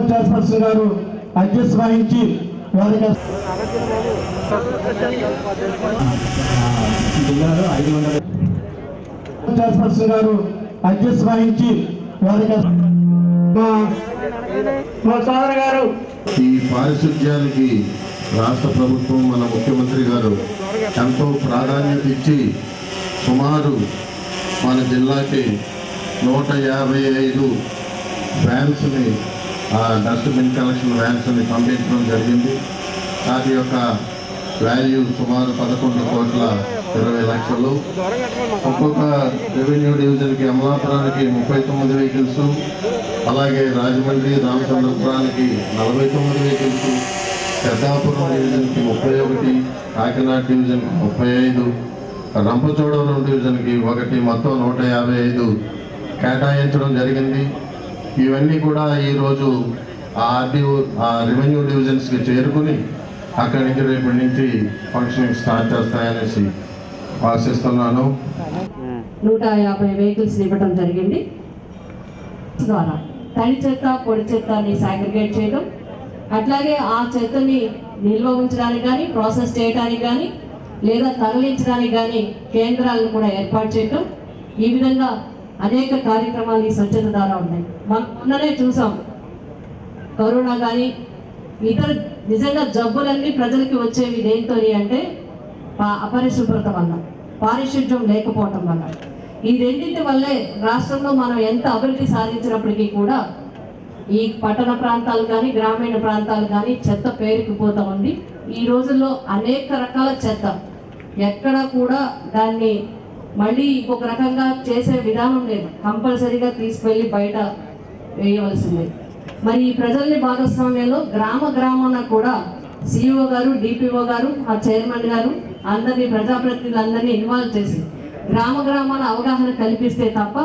Chairperson గారు అధ్యక్ష వహించి వారికి చైర్పర్సన్ గారు అధ్యక్ష వహించి వారికి మా సోదరు గారు ఈ పారిశుధ్యానికి రాష్ట్ర ప్రభుత్వం మన ముఖ్యమంత్రి గారు ఎంతో ప్రాధాన్యత ఇచ్చి సుమారు మన జిల్లాకి 155 వ్యాన్స్ని డస్ట్బిన్ కలెక్షన్ వ్యాన్స్ని పంపించడం జరిగింది. వాటి యొక్క వాల్యూ సుమారు 11,20,00,000. ఒక్కొక్క రెవెన్యూ డివిజన్కి అమలాపురానికి 39 వెహికల్స్, అలాగే రాజమండ్రి రామచంద్రపురానికి 49 వెహికల్స్, పెద్దాపురం డివిజన్కి 31, కాకినాడ డివిజన్కి 35, రంపచోడవరం డివిజన్కి 1, మొత్తం 155 కేటాయించడం జరిగింది. ఇవన్నీ కూడా ఈరోజు ఆ రెవెన్యూ డివిజన్స్కి చేరుకుని అక్కడి నుంచి రేపటి నుంచి ఫంక్షనింగ్ స్టార్ట్ చేస్తాయనేసి ఆశిస్తున్నాను. 150 వెహికల్స్ ఇవ్వడం జరిగింది. ద్వారా తడి చెత్త పొడి చెత్తని సాగ్రిగేట్ చేయడం, అట్లాగే ఆ చెత్తని నిల్వ ఉంచడానికి కానీ ప్రాసెస్ చేయడానికి కానీ లేదా తరలించడానికి కానీ కేంద్రాలను కూడా ఏర్పాటు చేయడం, ఈ విధంగా అనేక కార్యక్రమాలు ఈ స్వచ్ఛత ద్వారా ఉన్నాయి. మొన్ననే చూసాం కరోనా కానీ ఇతర నిజంగా జబ్బులన్నీ ప్రజలకి వచ్చేవి దేంతో అంటే అపరిశుభ్రత వల్ల, పారిశుధ్యం లేకపోవటం వల్ల. ఈ రెండింటి వల్లే రాష్ట్రంలో మనం ఎంత అభివృద్ధి సాధించినప్పటికీ కూడా ఈ పట్టణ ప్రాంతాలు కానీ గ్రామీణ ప్రాంతాలు కానీ చెత్త పేరుకుపోతూ ఉంది. ఈ రోజుల్లో అనేక రకాల చెత్త ఎక్కడ కూడా దాన్ని మళ్ళీ ఇంకొక రకంగా చేసే విధానం లేదు, కంపల్సరీగా తీసుకెళ్ళి బయట వేయవలసిందే. మరి ఈ ప్రజల్ని భాగస్వామ్యంలో గ్రామాన కూడా సిఇఓ గారు, డిపిఓ గారు, ఆ చైర్మన్ గారు అందరినీ ప్రజాప్రతినిధులందరినీ ఇన్వాల్వ్ చేసి గ్రామాన అవగాహన కల్పిస్తే తప్ప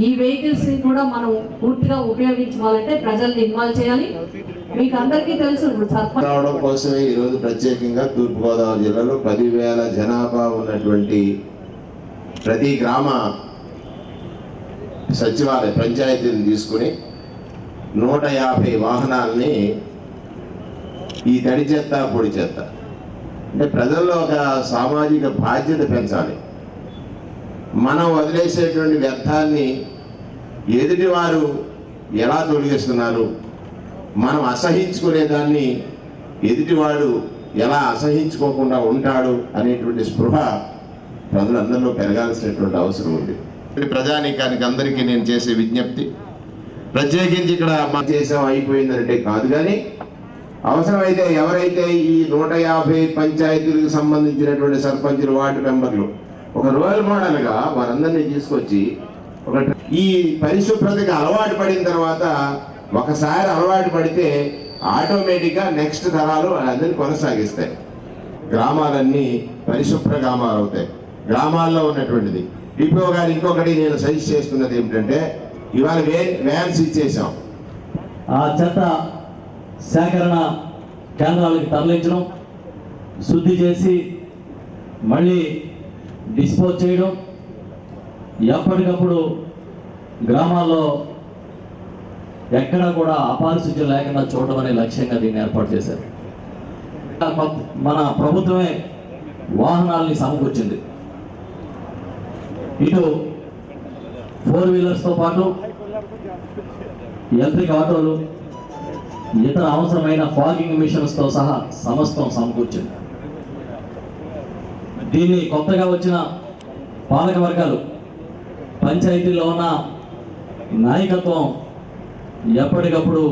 ఈ వెహికల్స్ కూడా మనం పూర్తిగా ఉపయోగించుకోవాలంటే ప్రజల్ని ఇన్వాల్వ్ చేయాలి. మీకు అందరికీ తెలుసు రావడం కోసమే ఈరోజు ప్రత్యేకంగా తూర్పుగోదావరి జిల్లాలో 10,000 జనాభా ఉన్నటువంటి ప్రతి గ్రామ సచివాలయ పంచాయతీని తీసుకుని 150 వాహనాలని ఈ తడి చెత్త పొడి చెత్త అంటే ప్రజల్లో ఒక సామాజిక బాధ్యత పెంచాలి. మనం వదిలేసేటువంటి వ్యర్థాన్ని ఎదుటివారు ఎలా తొలగిస్తున్నారు, మనం అసహించుకునేదాన్ని ఎదుటివాడు ఎలా అసహించుకోకుండా ఉంటాడు అనేటువంటి స్పృహ ప్రజలందరిలో పెరగాల్సినటువంటి అవసరం ఉంది. ప్రజానీకానికి అందరికీ నేను చేసే విజ్ఞప్తి, ప్రత్యేకించి ఇక్కడ చేసాం అయిపోయిందంటే కాదు, కానీ అవసరమైతే ఎవరైతే ఈ 150 పంచాయతీలకు సంబంధించినటువంటి సర్పంచులు, వార్డు మెంబర్లు ఒక రోల్ మోడల్గా వారందరినీ తీసుకొచ్చి ఈ పరిశుభ్రతకి అలవాటు పడిన తర్వాత ఒకసారి అలవాటు పడితే ఆటోమేటిక్గా నెక్స్ట్ తరాలు అందరినీ కొనసాగిస్తాయి. గ్రామాలన్నీ పరిశుభ్ర గ్రామాలు అవుతాయి. గ్రామాల్లో ఉన్నటువంటిది డిపో గారు ఇంకొకటి నేను సజెస్ట్ చేస్తున్నది ఏమిటంటే, ఇవాళ వ్యాన్స్ ఇచ్చేసాం, ఆ చెత్త సేకరణ కేంద్రాలకు తరలించడం, శుద్ధి చేసి మళ్ళీ డిస్పోజ్ చేయడం, ఎప్పటికప్పుడు గ్రామాల్లో ఎక్కడా కూడా అపారిశుధ్యం లేకుండా చూడడం అనే లక్ష్యంగా దీన్ని ఏర్పాటు చేశారు. మన ప్రభుత్వమే వాహనాల్ని సమకూర్చింది. ఇటు 4 వీలర్స్తో పాటు ఎలక్ట్రిక్ ఆటోలు, ఇతర అవసరమైన ఫాగింగ్ మిషన్స్తో సహా సమస్తం సమకూర్చింది. దీన్ని కొత్తగా వచ్చిన పాలక వర్గాలు, పంచాయతీలో ఉన్న నాయకత్వం ఎప్పటికప్పుడు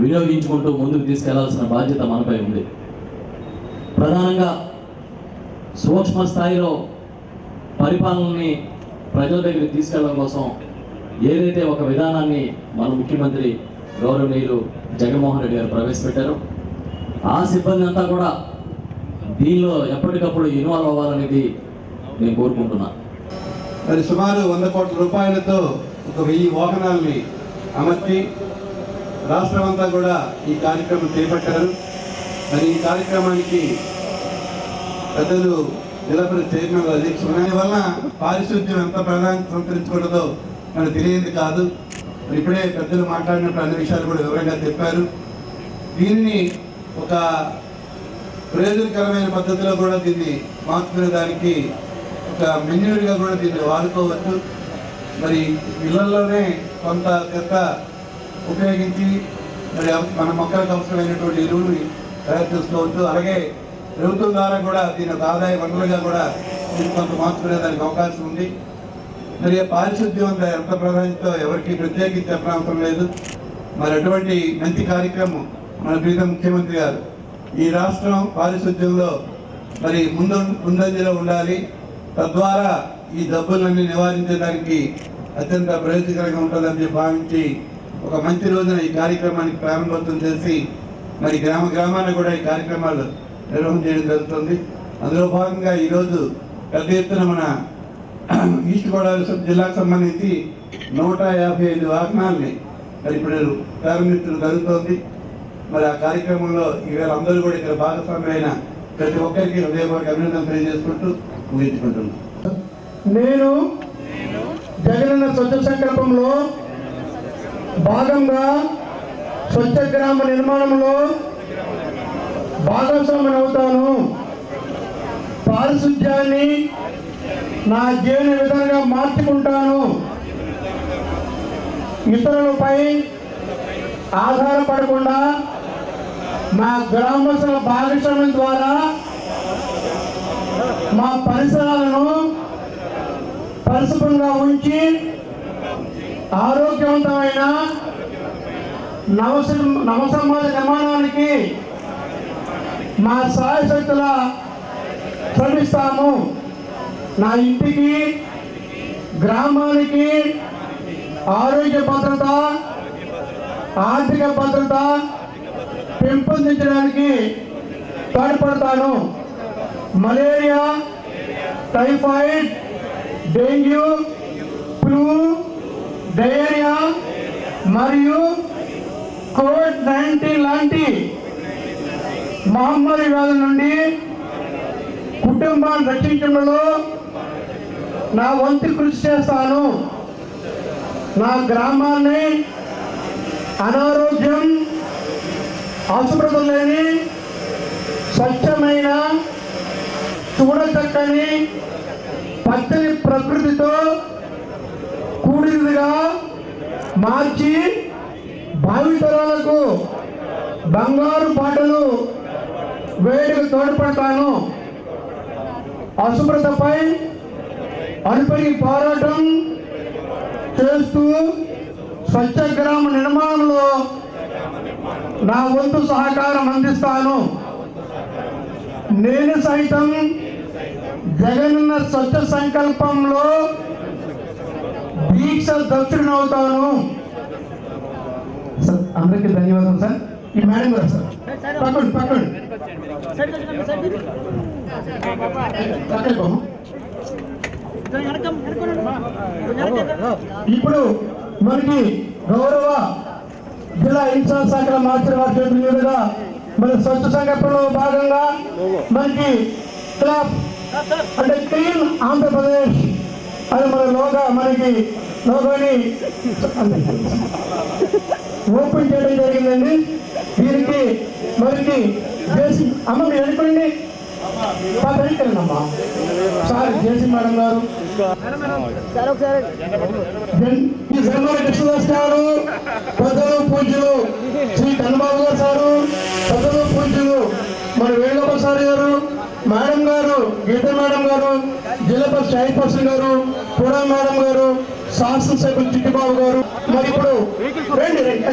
వినియోగించుకుంటూ ముందుకు తీసుకెళ్లాల్సిన బాధ్యత మనపై ఉంది. ప్రధానంగా సూక్ష్మ స్థాయిలో పరిపాలనని ప్రజల దగ్గరికి తీసుకెళ్లడం కోసం ఏదైతే ఒక విధానాన్ని మన ముఖ్యమంత్రి గౌరవనీయులు జగన్మోహన్ రెడ్డి గారు ప్రవేశపెట్టారో, ఆ సిబ్బంది అంతా కూడా దీనిలో ఎప్పటికప్పుడు ఇన్వాల్వ్ అవ్వాలనేది నేను కోరుకుంటున్నా. మరి సుమారు 100 కోట్ల రూపాయలతో ఒక 1000 వాహనాలని అమర్చి రాష్ట్రం అంతా కూడా ఈ కార్యక్రమం చేపట్టారు. మరి ఈ కార్యక్రమానికి పెద్దలు జిల్లా పరిషత్ చైర్మన్ అధ్యక్షుడు వల్ల పారిశుద్ధ్యం ఎంత ప్రాధాన్యత సంతరించుకుంటుందో మనకు తెలియదు కాదు. మరి ఇప్పుడే పెద్దలు మాట్లాడినప్పుడు అన్ని విషయాలు కూడా వివరంగా చెప్పారు. దీన్ని ఒక ప్రయోజనకరమైన పద్ధతిలో కూడా దీన్ని మార్చుకునే దానికి ఒక మెన్యూర్గా కూడా దీన్ని వాడుకోవచ్చు. మరి ఇళ్లలోనే కొంత చెత్త ఉపయోగించి మరి మన మొక్కలకు అవసరమైనటువంటి ఎరువుని తయారు చేసుకోవచ్చు. అలాగే ప్రభుత్వం ద్వారా కూడా దీని ఒక ఆదాయ వనరులుగా కూడా దీన్ని కొంత మార్చుకునే దానికి అవకాశం ఉంది. మరి పారిశుద్ధ్యం ఎంత ప్రాధాన్యత ఎవరికి ప్రత్యేకించి చెప్పనవసరం లేదు. మరి అటువంటి మంచి కార్యక్రమం మన ప్రీతం ముఖ్యమంత్రి గారు ఈ రాష్ట్రం పారిశుద్ధ్యంలో మరి ముందంజలో ఉండాలి. తద్వారా ఈ జబ్బులన్నీ నివారించడానికి అత్యంత ప్రయోజనకరంగా ఉంటుందని భావించి ఒక మంచి రోజున ఈ కార్యక్రమానికి ప్రారంభోత్సవం చేసి మరి గ్రామాన్ని కూడా ఈ కార్యక్రమాలు నిర్వహణ చేయడం జరుగుతుంది. అందులో భాగంగా ఈరోజు పెద్ద ఎత్తున మన ఈస్ట్ గోదావరి జిల్లాకు సంబంధించి 155 వాహనాల్ని మరి ఇప్పుడు ప్రారంభించడం జరుగుతోంది. మరి ఆ కార్యక్రమంలో ఈవేళ అందరూ కూడా ఇక్కడ భాగస్వామ్యమైన ప్రతి ఒక్కరికి హృదయపూర్వక అభినందన తెలియజేసుకుంటూ ముగించుకుంటున్నాను. నేను జగనన్న స్వచ్ఛ సంకల్పంలో భాగంగా స్వచ్ఛ గ్రామ నిర్మాణంలో భాగస్వామ్యం అవుతాను. పారిశుధ్యాన్ని నా జీవన విధానంగా మార్చుకుంటాను. ఇతరులపై ఆధారపడకుండా మా గ్రామస్తుల భాగస్వామ్యం ద్వారా మా పరిసరాలను పరిశుభ్రంగా ఉంచి ఆరోగ్యవంతమైన నవసమాజ నిర్మాణానికి మా సాయశక్తుల శ్రమిస్తాము. నా ఇంటికి గ్రామానికి ఆరోగ్య భద్రత ఆర్థిక భద్రత పెంపొందించడానికి తోడ్పడతాను. Malaria, typhoid, dengue, flu, diarrhoea మరియు కోవిడ్-19 లాంటి మహమ్మారి వ్యాధుల నుండి కుటుంబాన్ని రక్షించడంలో నా వంతు కృషి చేస్తాను. నా గ్రామాన్ని అనారోగ్యం, అశుభ్రత లేని స్వచ్ఛమైన చూడచక్కని పచ్చని ప్రకృతితో కూడినదిగా మార్చి భావితరాలకు బంగారు పాటలు వేడికి తోడ్పడతాను. అశుభ్రతపై అలుపరి పోరాటం చేస్తూ స్వచ్ఛ గ్రామ నిర్మాణంలో నా వంతు సహకారం అందిస్తాను. నేను సైతం జగనన్న స్వచ్ఛ సంకల్పంలో దీక్ష దక్షుడినవుతాను. అందరికీ ధన్యవాదాలు సార్. ఈ మేడం గారు సార్ పక్కన ఇప్పుడు మనకి గౌరవ జిల్లా ఇన్ఛార్జ్ శాఖల మార్చిన వారి చేతుల మీదుగా మన స్వచ్ఛ సంకల్పంలో భాగంగా మనకి క్లబ్ అంటే క్లీన్ ఆంధ్రప్రదేశ్ అని మన మనకి లోగోని ఓపెన్ చేయడం జరిగిందండి. దీనికి మనకి అమ్మ మీరు అనుకోండి అమ్మా సార్ జేసీ మేడం గారు, ఈ ధర్మాల కృష్ణదాస్ గారు, పెద్దలు పూజ్యులు శ్రీ కన్నబాబు గారు సారు, పెద్దలు పూజ్యులు మన వేణుగోపాల్ సార్ గారు, మేడం గారు గీత మేడం గారు, జిల్లా పరిషత్ చైర్పర్సన్ గారు, పురా మేడం గారు, శాసనసభ్యులు చిట్టిబాబు గారు. మరి ఇప్పుడు రండి రండి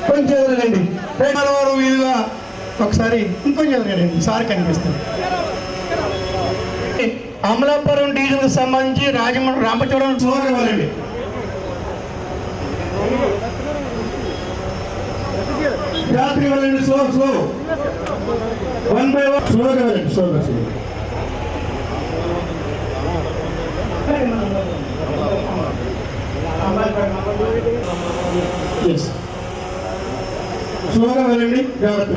కొంచెం ఎదురండి వీలుగా ఒకసారి ఇంకొంచెం ఎదురండి సార్ కనిపిస్తుంది. అమలాపురం డివిజన్కి సంబంధించి రామచూడం స్లోగా ఇవ్వాలండి. జాతర వెళ్ళండి, స్లో 1 by 1 స్లోగా వెళ్ళండి, స్లోగా స్లోగా వెళ్ళండి, జాగ్రత్త.